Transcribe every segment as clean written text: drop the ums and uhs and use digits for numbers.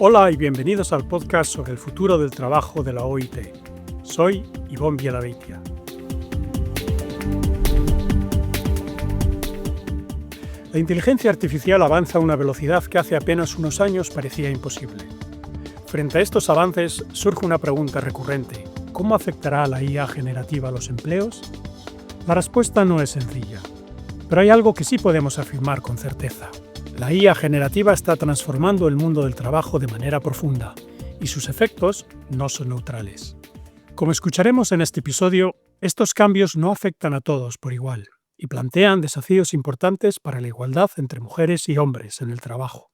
Hola y bienvenidos al podcast sobre el futuro del trabajo de la OIT. Soy Ivón Vielabeitia. La inteligencia artificial avanza a una velocidad que hace apenas unos años parecía imposible. Frente a estos avances surge una pregunta recurrente: ¿cómo afectará la IA generativa a los empleos? La respuesta no es sencilla, pero hay algo que sí podemos afirmar con certeza. La IA generativa está transformando el mundo del trabajo de manera profunda, y sus efectos no son neutrales. Como escucharemos en este episodio, estos cambios no afectan a todos por igual, y plantean desafíos importantes para la igualdad entre mujeres y hombres en el trabajo.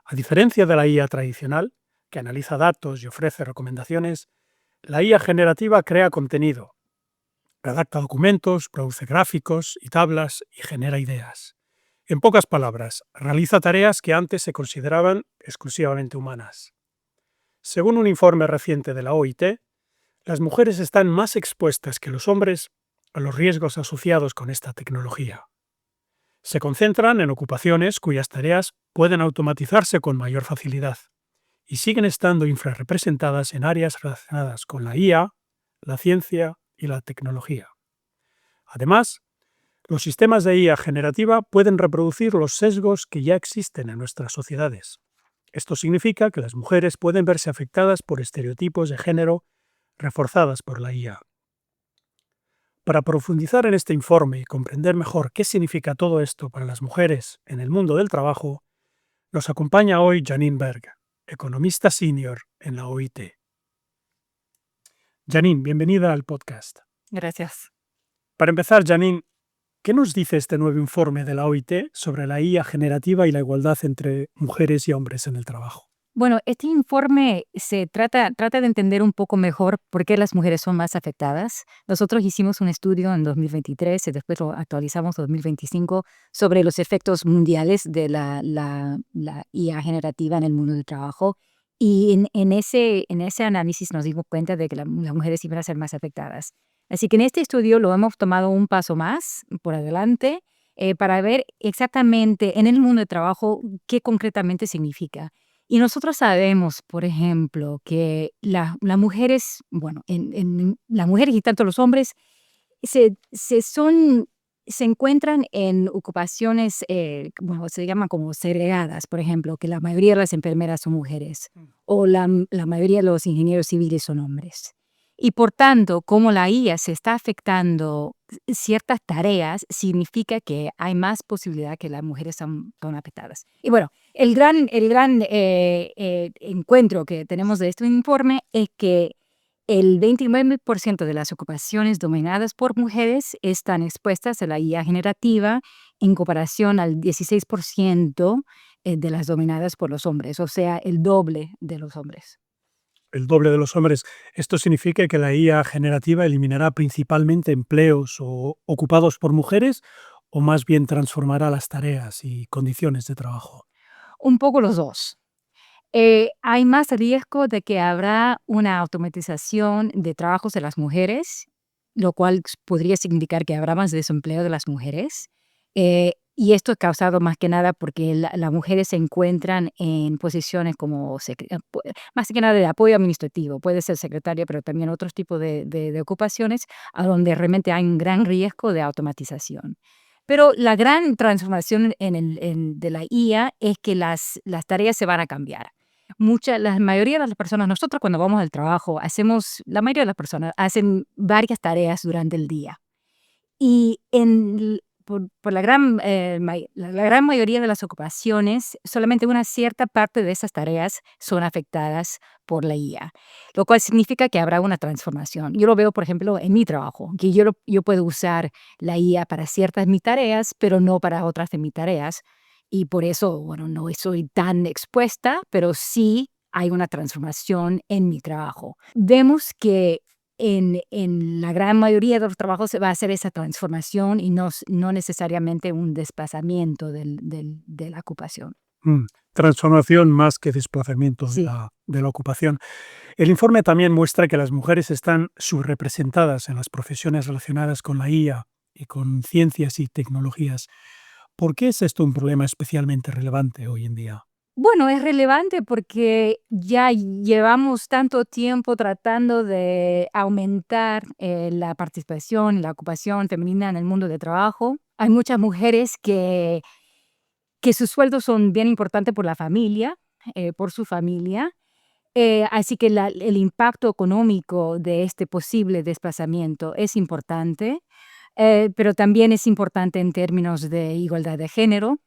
A diferencia de la IA tradicional, que analiza datos y ofrece recomendaciones, la IA generativa crea contenido, redacta documentos, produce gráficos y tablas y genera ideas. En pocas palabras, realiza tareas que antes se consideraban exclusivamente humanas. Según un informe reciente de la OIT, las mujeres están más expuestas que los hombres a los riesgos asociados con esta tecnología. Se concentran en ocupaciones cuyas tareas pueden automatizarse con mayor facilidad y siguen estando infrarrepresentadas en áreas relacionadas con la IA, la ciencia y la tecnología. Además, los sistemas de IA generativa pueden reproducir los sesgos que ya existen en nuestras sociedades. Esto significa que las mujeres pueden verse afectadas por estereotipos de género reforzadas por la IA. Para profundizar en este informe y comprender mejor qué significa todo esto para las mujeres en el mundo del trabajo, nos acompaña hoy Janine Berg, economista senior en la OIT. Janine, bienvenida al podcast. Gracias. Para empezar, Janine, ¿qué nos dice este nuevo informe de la OIT sobre la IA generativa y la igualdad entre mujeres y hombres en el trabajo? Bueno, este informe se trata de entender un poco mejor por qué las mujeres son más afectadas. Nosotros hicimos un estudio en 2023 y después lo actualizamos en 2025 sobre los efectos mundiales de la IA generativa en el mundo del trabajo. Y en ese análisis nos dimos cuenta de que las mujeres iban a ser más afectadas. Así que en este estudio lo hemos tomado un paso más por adelante para ver exactamente en el mundo del trabajo qué concretamente significa. Y nosotros sabemos, por ejemplo, que las mujeres, bueno, las mujeres y tanto los hombres se encuentran en ocupaciones, bueno, se llaman como segregadas, por ejemplo, que la mayoría de las enfermeras son mujeres o la mayoría de los ingenieros civiles son hombres. Y por tanto, como la IA se está afectando ciertas tareas, significa que hay más posibilidad que las mujeres son afectadas. Y bueno, el gran encuentro que tenemos de este informe es que el 29% de las ocupaciones dominadas por mujeres están expuestas a la IA generativa en comparación al 16% de las dominadas por los hombres, o sea, el doble de los hombres. El doble de los hombres. ¿Esto significa que la IA generativa eliminará principalmente empleos ocupados por mujeres o más bien transformará las tareas y condiciones de trabajo? Un poco los dos. Hay más riesgo de que habrá una automatización de trabajos de las mujeres, lo cual podría significar que habrá más desempleo de las mujeres. Y esto es causado más que nada porque las mujeres se encuentran en posiciones como, más que nada de apoyo administrativo, puede ser secretaria, pero también otros tipos de ocupaciones, a donde realmente hay un gran riesgo de automatización. Pero la gran transformación de la IA es que las tareas se van a cambiar. La mayoría de las personas, nosotros cuando vamos al trabajo, la mayoría de las personas hacen varias tareas durante el día. Y por la gran mayoría de las ocupaciones, solamente una cierta parte de esas tareas son afectadas por la IA, lo cual significa que habrá una transformación. Yo lo veo, por ejemplo, en mi trabajo, que yo puedo usar la IA para ciertas de mis tareas, pero no para otras de mis tareas. Y por eso, bueno, no soy tan expuesta, pero sí hay una transformación en mi trabajo. Vemos que en la gran mayoría de los trabajos se va a hacer esa transformación y no necesariamente un desplazamiento de la ocupación. Transformación más que desplazamiento Sí. de la ocupación. El informe también muestra que las mujeres están subrepresentadas en las profesiones relacionadas con la IA y con ciencias y tecnologías. ¿Por qué es esto un problema especialmente relevante hoy en día? Bueno, es relevante porque ya llevamos tanto tiempo tratando de aumentar la participación y la ocupación femenina en el mundo de trabajo. Hay muchas mujeres que sus sueldos son bien importantes por la familia, por su familia. Así que el impacto económico de este posible desplazamiento es importante. Pero también es importante en términos de igualdad de género.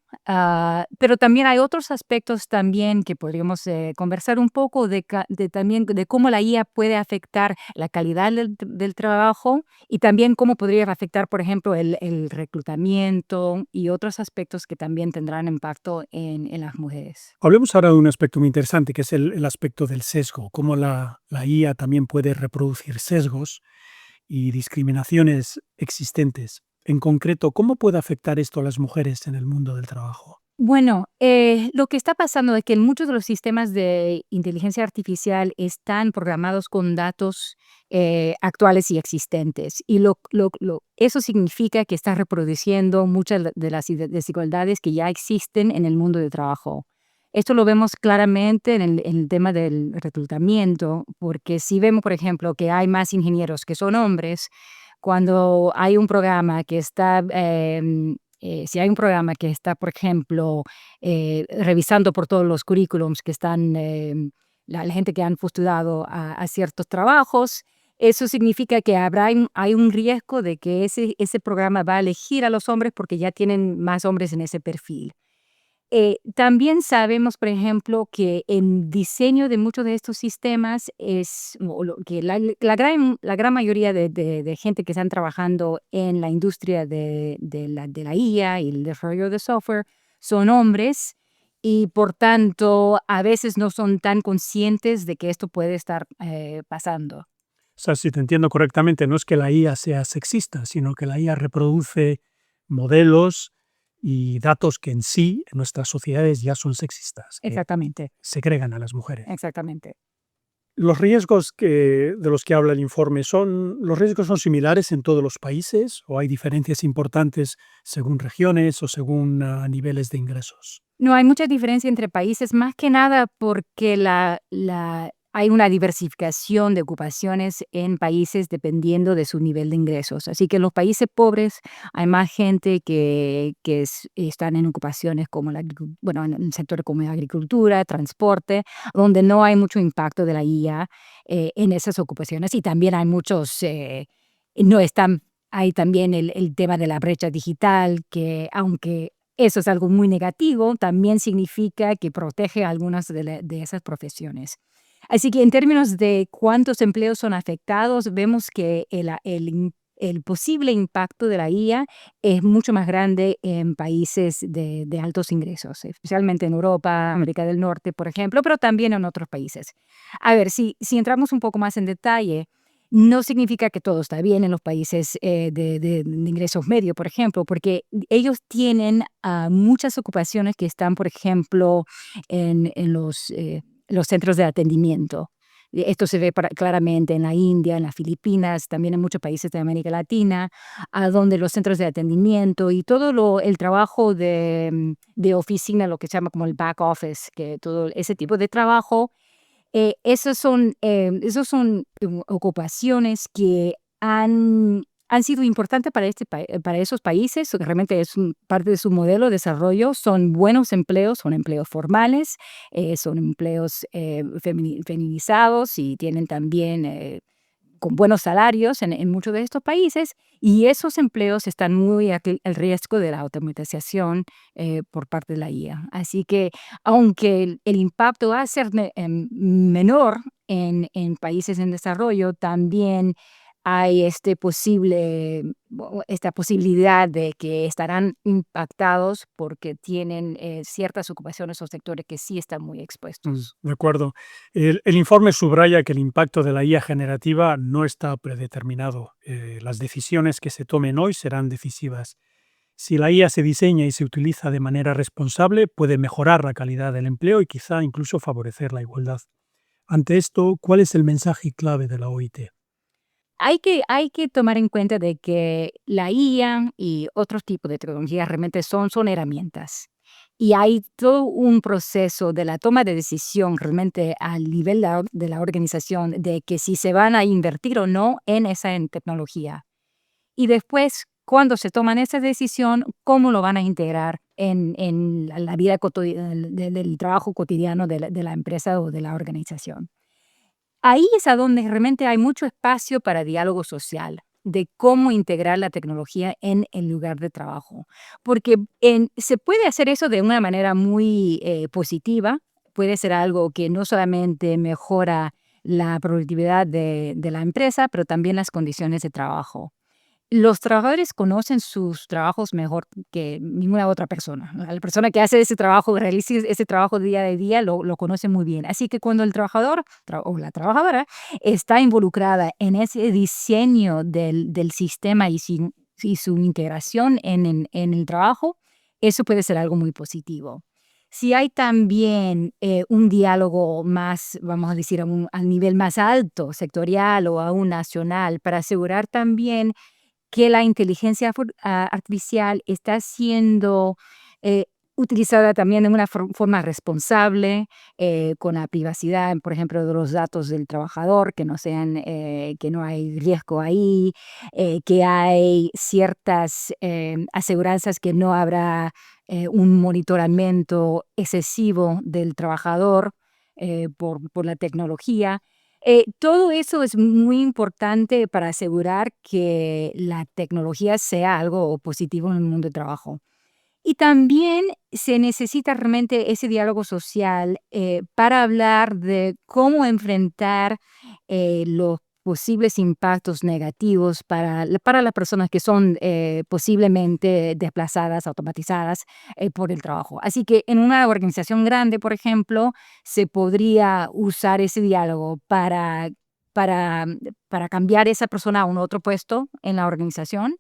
Pero también hay otros aspectos también que podríamos conversar un poco también de cómo la IA puede afectar la calidad del trabajo y también cómo podría afectar, por ejemplo, el reclutamiento y otros aspectos que también tendrán impacto en las mujeres. Hablemos ahora de un aspecto muy interesante, que es el aspecto del sesgo, cómo la IA también puede reproducir sesgos y discriminaciones existentes. En concreto, ¿cómo puede afectar esto a las mujeres en el mundo del trabajo? Bueno, lo que está pasando es que muchos de los sistemas de inteligencia artificial están programados con datos actuales y existentes. Y eso significa que está reproduciendo muchas de las desigualdades que ya existen en el mundo de trabajo. Esto lo vemos claramente en el tema del reclutamiento, porque si vemos, por ejemplo, que hay más ingenieros que son hombres, cuando hay un programa que está si hay un programa que está, por ejemplo, revisando por todos los currículums que están, la gente que han postulado a ciertos trabajos, eso significa que hay un riesgo de que ese programa va a elegir a los hombres porque ya tienen más hombres en ese perfil. También sabemos, por ejemplo, que el diseño de muchos de estos sistemas que la gran mayoría de gente que están trabajando en la industria de la IA y el desarrollo de software son hombres y por tanto a veces no son tan conscientes de que esto puede estar pasando. O sea, si te entiendo correctamente, no es que la IA sea sexista, sino que la IA reproduce modelos y datos que en sí, en nuestras sociedades, ya son sexistas, que Exactamente, segregan a las mujeres. exactamente. Los riesgos de los que habla el informe, ¿los riesgos son similares en todos los países o hay diferencias importantes según regiones o según niveles de ingresos? No, hay mucha diferencia entre países, más que nada porque hay una diversificación de ocupaciones en países dependiendo de su nivel de ingresos. Así que en los países pobres hay más gente que están en ocupaciones como bueno, en el sector como la agricultura, transporte, donde no hay mucho impacto de la IA en esas ocupaciones. Y también hay muchos, no están, hay también el tema de la brecha digital, que aunque eso es algo muy negativo, también significa que protege algunas de esas profesiones. Así que en términos de cuántos empleos son afectados, vemos que el posible impacto de la IA es mucho más grande en países de altos ingresos, especialmente en Europa, América del Norte, por ejemplo, pero también en otros países. A ver, si entramos un poco más en detalle, no significa que todo está bien en los países de ingresos medios, por ejemplo, porque ellos tienen muchas ocupaciones que están, por ejemplo, en los centros de atendimiento. Esto se ve claramente en la India, en las Filipinas, también en muchos países de América Latina, a donde los centros de atendimiento y todo el trabajo de oficina, lo que se llama como el back office, que todo ese tipo de trabajo esos son ocupaciones que han sido importantes para esos países, que realmente es parte de su modelo de desarrollo. Son buenos empleos, son empleos formales, son empleos feminizados y tienen también con buenos salarios en muchos de estos países, y esos empleos están muy al riesgo de la automatización por parte de la IA. Así que, aunque el impacto va a ser menor en países en desarrollo, también hay esta posibilidad de que estarán impactados porque tienen ciertas ocupaciones o sectores que sí están muy expuestos. De acuerdo. El informe subraya que el impacto de la IA generativa no está predeterminado. Las decisiones que se tomen hoy serán decisivas. Si la IA se diseña y se utiliza de manera responsable, puede mejorar la calidad del empleo y quizá incluso favorecer la igualdad. Ante esto, ¿cuál es el mensaje clave de la OIT? Hay que tomar en cuenta de que la IA y otros tipos de tecnología realmente son herramientas. Y hay todo un proceso de la toma de decisión realmente al nivel de la organización de que si se van a invertir o no en tecnología. Y después, cuando se toman esa decisión, cómo lo van a integrar en la vida del trabajo cotidiano de la empresa o de la organización. Ahí es a donde realmente hay mucho espacio para diálogo social, de cómo integrar la tecnología en el lugar de trabajo. Porque se puede hacer eso de una manera muy positiva, puede ser algo que no solamente mejora la productividad de la empresa, pero también las condiciones de trabajo. Los trabajadores conocen sus trabajos mejor que ninguna otra persona, ¿no? La persona que hace ese trabajo, realiza ese trabajo día a día, lo conoce muy bien. Así que cuando el trabajador o la trabajadora está involucrada en ese diseño del sistema y su integración en el trabajo, eso puede ser algo muy positivo. Si hay también un diálogo más, vamos a decir, al nivel más alto, sectorial o aún nacional, para asegurar también que la inteligencia artificial está siendo eh, utilizada también de una forma responsable, con la privacidad, por ejemplo, de los datos del trabajador, que no sean, que no hay riesgo ahí, que hay ciertas aseguranzas que no habrá un monitoramiento excesivo del trabajador por la tecnología. Todo eso es muy importante para asegurar que la tecnología sea algo positivo en el mundo del trabajo. Y también se necesita realmente ese diálogo social para hablar de cómo enfrentar los posibles impactos negativos para las personas que son posiblemente desplazadas, automatizadas por el trabajo. Así que en una organización grande, por ejemplo, se podría usar ese diálogo para, para cambiar esa persona a un otro puesto en la organización,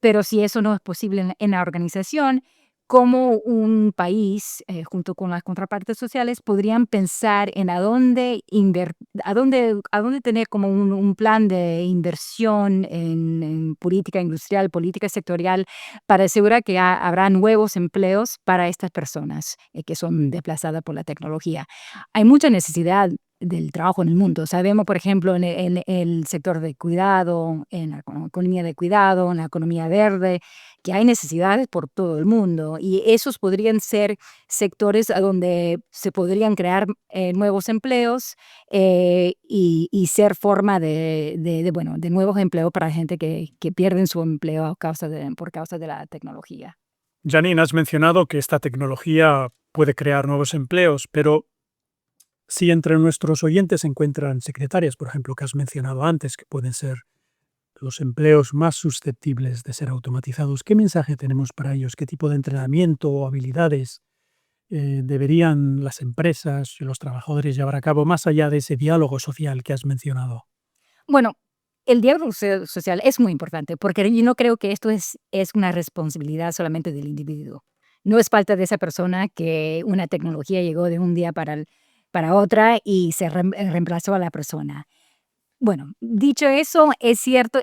pero si eso no es posible en la organización, cómo un país, junto con las contrapartes sociales, podrían pensar en a dónde tener como un plan de inversión en política industrial, política sectorial, para asegurar que habrá nuevos empleos para estas personas que son desplazadas por la tecnología. Hay mucha necesidad del trabajo en el mundo. Sabemos, por ejemplo, en el sector de cuidado, en la economía de cuidado, en la economía verde, que hay necesidades por todo el mundo y esos podrían ser sectores a donde se podrían crear nuevos empleos y ser forma bueno, de nuevos empleos para gente que pierden su empleo por causa de la tecnología. Janine, has mencionado que esta tecnología puede crear nuevos empleos, pero si entre nuestros oyentes se encuentran secretarias, por ejemplo, que has mencionado antes, que pueden ser los empleos más susceptibles de ser automatizados, ¿qué mensaje tenemos para ellos? ¿Qué tipo de entrenamiento o habilidades deberían las empresas y los trabajadores llevar a cabo más allá de ese diálogo social que has mencionado? Bueno, el diálogo social es muy importante porque yo no creo que esto es una responsabilidad solamente del individuo. No es falta de esa persona que una tecnología llegó de un día para otra y se reemplazó a la persona. Bueno, dicho eso, es cierto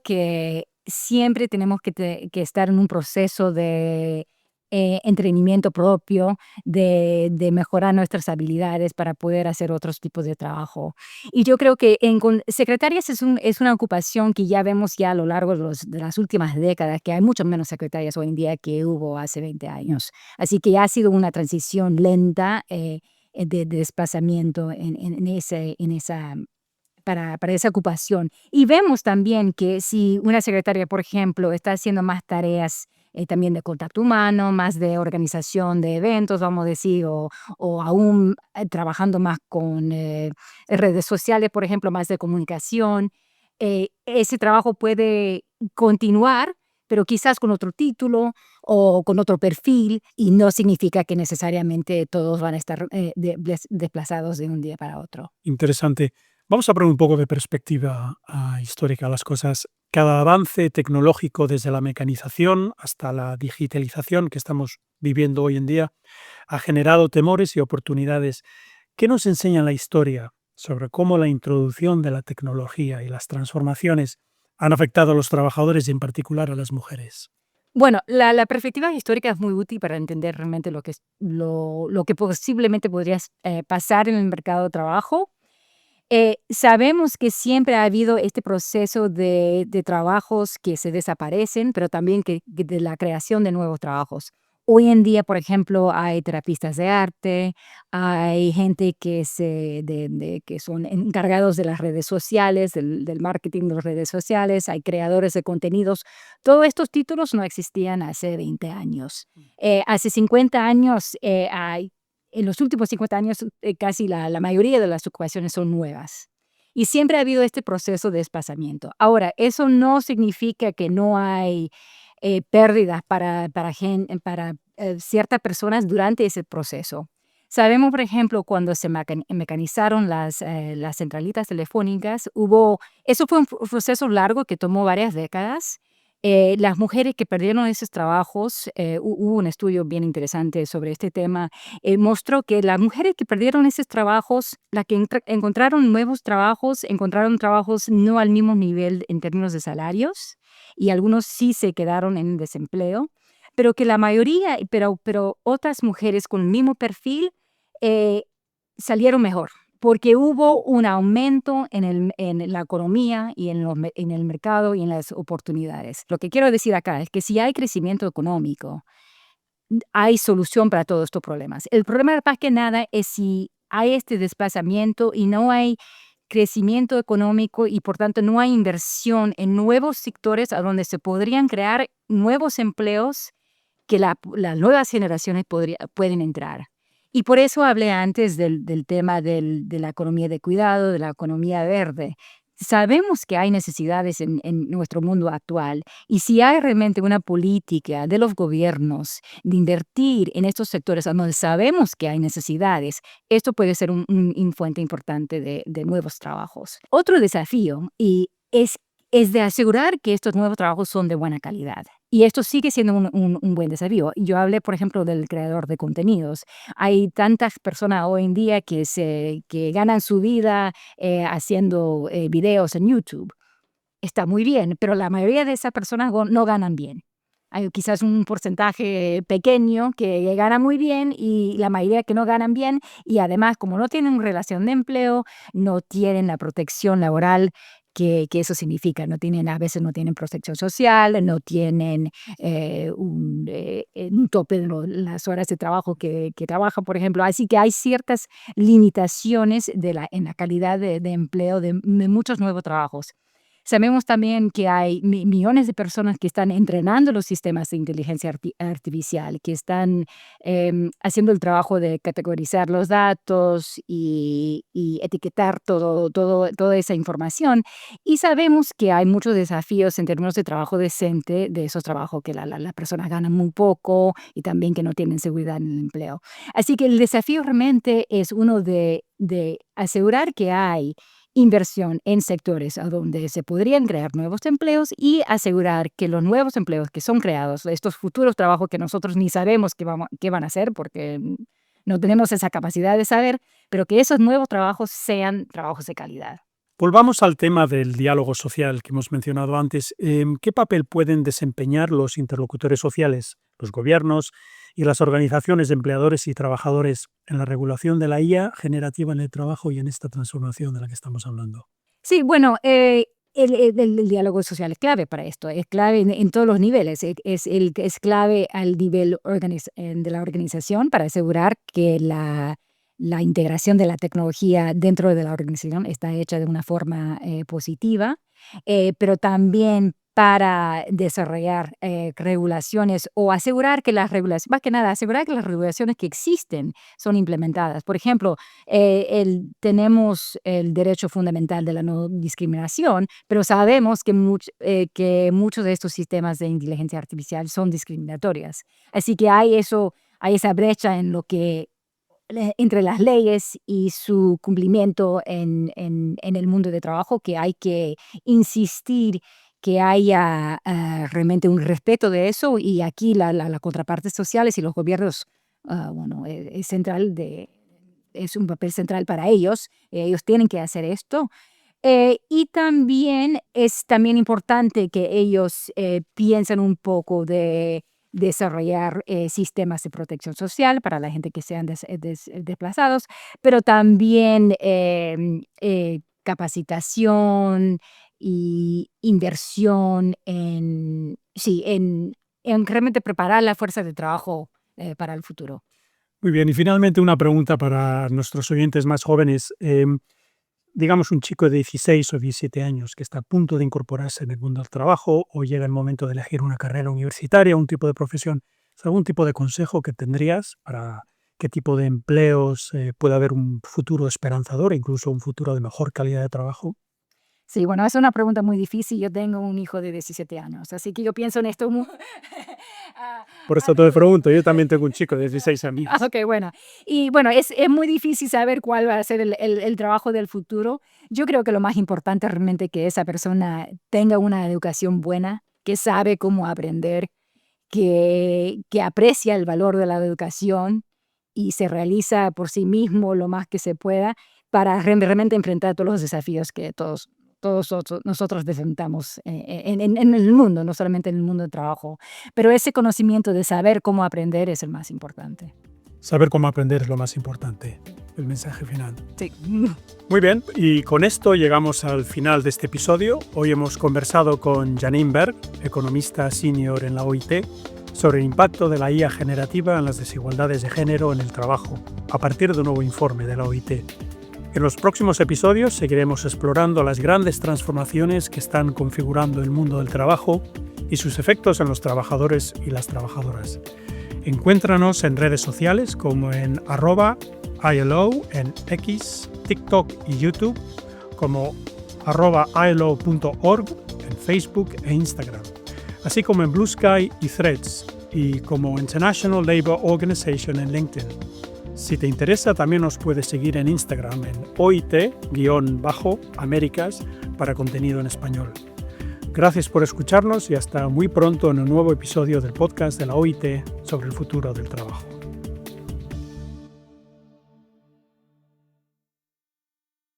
que siempre tenemos que estar en un proceso de entrenamiento propio, de mejorar nuestras habilidades para poder hacer otros tipos de trabajo. Y yo creo que secretarias es una ocupación que ya vemos ya a lo largo de las últimas décadas, que hay mucho menos secretarias hoy en día que hubo hace 20 años. Así que ya ha sido una transición lenta de desplazamiento en esa para esa ocupación. Y vemos también que si una secretaria, por ejemplo, está haciendo más tareas también de contacto humano, más de organización de eventos, vamos a decir, o aún trabajando más con redes sociales, por ejemplo, más de comunicación, ese trabajo puede continuar, pero quizás con otro título o con otro perfil, y no significa que necesariamente todos van a estar desplazados de un día para otro. Interesante. Vamos a poner un poco de perspectiva histórica a las cosas. Cada avance tecnológico, desde la mecanización hasta la digitalización que estamos viviendo hoy en día, ha generado temores y oportunidades. ¿Qué nos enseña la historia sobre cómo la introducción de la tecnología y las transformaciones han afectado a los trabajadores y en particular a las mujeres? Bueno, la perspectiva histórica es muy útil para entender realmente lo que posiblemente podría pasar en el mercado de trabajo. Sabemos que siempre ha habido este proceso de trabajos que se desaparecen, pero también que de la creación de nuevos trabajos. Hoy en día, por ejemplo, hay terapistas de arte, hay gente que son encargados de las redes sociales, del marketing de las redes sociales, hay creadores de contenidos. Todos estos títulos no existían hace 20 años. Hace 50 años hay en los últimos 50 años, casi la mayoría de las ocupaciones son nuevas. Y siempre ha habido este proceso de desplazamiento. Ahora, eso no significa que no hay pérdidas para ciertas personas durante ese proceso. Sabemos, por ejemplo, cuando se mecanizaron las centralitas telefónicas, eso fue un proceso largo que tomó varias décadas. Las mujeres que perdieron esos trabajos, hubo un estudio bien interesante sobre este tema, mostró que las mujeres que perdieron esos trabajos, las que encontraron trabajos no al mismo nivel en términos de salarios, y algunos sí se quedaron en desempleo, pero que la mayoría, pero otras mujeres con el mismo perfil eh, salieron mejor, porque hubo un aumento en la economía y en el mercado y en las oportunidades. Lo que quiero decir acá es que si hay crecimiento económico, hay solución para todos estos problemas. El problema más que nada es si hay este desplazamiento y no hay crecimiento económico y por tanto no hay inversión en nuevos sectores a donde se podrían crear nuevos empleos que las nuevas generaciones pueden entrar. Y por eso hablé antes del tema de la economía de cuidado, de la economía verde. Sabemos que hay necesidades en nuestro mundo actual y si hay realmente una política de los gobiernos de invertir en estos sectores donde sabemos que hay necesidades, esto puede ser un fuente importante de nuevos trabajos. Otro desafío es de asegurar que estos nuevos trabajos son de buena calidad. Y esto sigue siendo un buen desafío. Yo hablé, por ejemplo, del creador de contenidos. Hay tantas personas hoy en día que ganan su vida haciendo videos en YouTube. Está muy bien, pero la mayoría de esas personas no ganan bien. Hay quizás un porcentaje pequeño que gana muy bien y la mayoría que no ganan bien y además como no tienen relación de empleo, no tienen la protección laboral que eso significa. A veces no tienen protección social, no tienen un tope de las horas de trabajo que trabajan, por ejemplo. Así que hay ciertas limitaciones en la calidad de empleo de muchos nuevos trabajos. Sabemos también que hay millones de personas que están entrenando los sistemas de inteligencia artificial, que están haciendo el trabajo de categorizar los datos y etiquetar toda esa información. Y sabemos que hay muchos desafíos en términos de trabajo decente, de esos trabajos que las personas ganan muy poco y también que no tienen seguridad en el empleo. Así que el desafío realmente es uno de asegurar que hay inversión en sectores a donde se podrían crear nuevos empleos y asegurar que los nuevos empleos que son creados, estos futuros trabajos que nosotros ni sabemos qué van a hacer porque no tenemos esa capacidad de saber, pero que esos nuevos trabajos sean trabajos de calidad. Volvamos al tema del diálogo social que hemos mencionado antes. ¿Qué papel pueden desempeñar los interlocutores sociales, los gobiernos y las organizaciones de empleadores y trabajadores en la regulación de la IA generativa en el trabajo y en esta transformación de la que estamos hablando? Sí, bueno, el diálogo social es clave para esto, es clave en todos los niveles, es clave al nivel de la organización para asegurar que la integración de la tecnología dentro de la organización está hecha de una forma positiva, pero también para desarrollar regulaciones o asegurar que las regulaciones, más que nada, asegurar que las regulaciones que existen son implementadas. Por ejemplo, tenemos el derecho fundamental de la no discriminación, pero sabemos que muchos de estos sistemas de inteligencia artificial son discriminatorias. Así que hay esa brecha entre las leyes y su cumplimiento en el mundo de trabajo que hay que insistir que haya realmente un respeto de eso y aquí la contraparte sociales y los gobiernos, bueno, es un papel central para ellos. Ellos tienen que hacer esto. Y también es también importante que ellos piensen un poco de desarrollar sistemas de protección social para la gente que sean desplazados, pero también capacitación y inversión en realmente preparar la fuerza de trabajo para el futuro. Muy bien, y finalmente una pregunta para nuestros oyentes más jóvenes. Digamos un chico de 16 o 17 años que está a punto de incorporarse en el mundo del trabajo o llega el momento de elegir una carrera universitaria, un tipo de profesión. ¿Es algún tipo de consejo que tendrías para qué tipo de empleos puede haber un futuro esperanzador, incluso un futuro de mejor calidad de trabajo? Sí, bueno, es una pregunta muy difícil. Yo tengo un hijo de 17 años, así que yo pienso en esto Por a eso te menudo. pregunto, yo también tengo un chico de 16 años. Ok, bueno. Y bueno, es muy difícil saber cuál va a ser el trabajo del futuro. Yo creo que lo más importante realmente es que esa persona tenga una educación buena, que sabe cómo aprender, que aprecia el valor de la educación y se realiza por sí mismo lo más que se pueda para realmente enfrentar todos los desafíos que todos nosotros enfrentamos en el mundo, no solamente en el mundo del trabajo. Pero ese conocimiento de saber cómo aprender es el más importante. Saber cómo aprender es lo más importante, el mensaje final. Sí. Muy bien, y con esto llegamos al final de este episodio. Hoy hemos conversado con Janine Berg, economista senior en la OIT, sobre el impacto de la IA generativa en las desigualdades de género en el trabajo, a partir de un nuevo informe de la OIT. En los próximos episodios seguiremos explorando las grandes transformaciones que están configurando el mundo del trabajo y sus efectos en los trabajadores y las trabajadoras. Encuéntranos en redes sociales como en @ILO en X, TikTok y YouTube, como @ILO.org en Facebook e Instagram, así como en Blue Sky y Threads, y como International Labour Organization en LinkedIn. Si te interesa, también nos puedes seguir en Instagram en OIT_Américas para contenido en español. Gracias por escucharnos y hasta muy pronto en un nuevo episodio del podcast de la OIT sobre el futuro del trabajo.